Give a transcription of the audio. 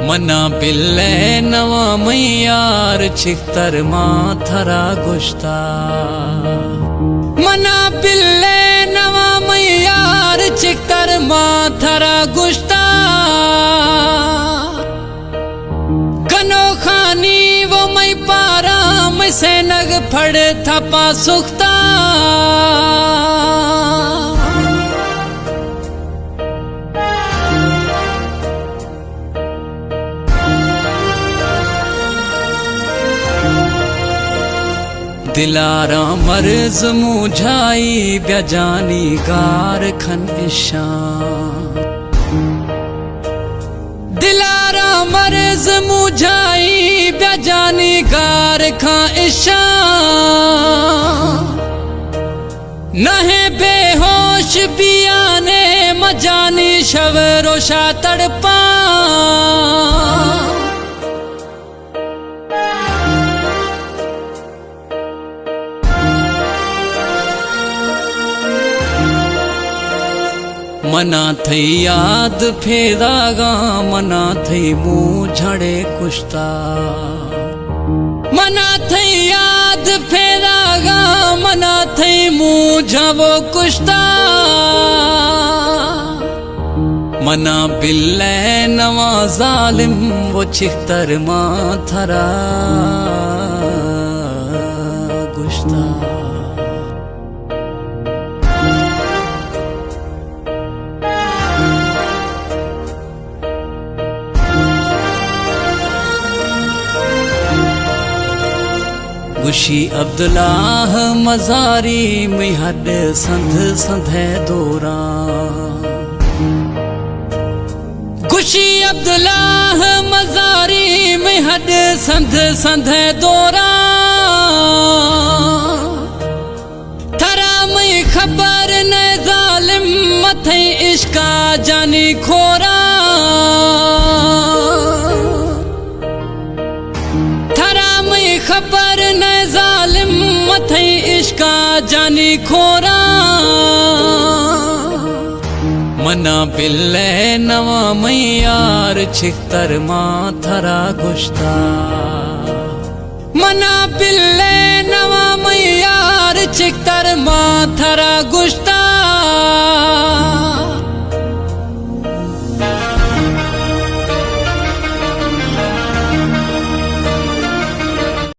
मना बिल्ले नवा मैयार छितर माथरा गुश्ता मना बिल्ले नवा मैयार छितर माथरा गुश्ता कनो खानी वो मैं पारा मैं से नग फड़ थपा सुखता दिलारा मर्ज मुझाई ब्याजानी गार खन इशान दिलारा मर्ज मुझाई ब्याजानी गार खां इशान नहे बेहोश बियाने मजानी शवरोशा तड़पा मना थई याद फेरागा मना थई मुँह झड़े कुश्ता मना थई याद फेरागा मना थई मुँह झवो कुश्ता मना बिल्ले नवा जालिम वो छितर माथरा गुश्ता गुशी अब्दुल्लाह मजारी में हद संध संधे दौरा गुशी अब्दुल्लाह मजारी में हद संध संधे दौरा थरा में खबर न जालिम मथे इश्का जानी खोरा खबर न जालिम मथे इश्का जानी खोरा मना बिल्ले नवा मैयार छितर माथरा गुश्ता मना बिल्ले नवा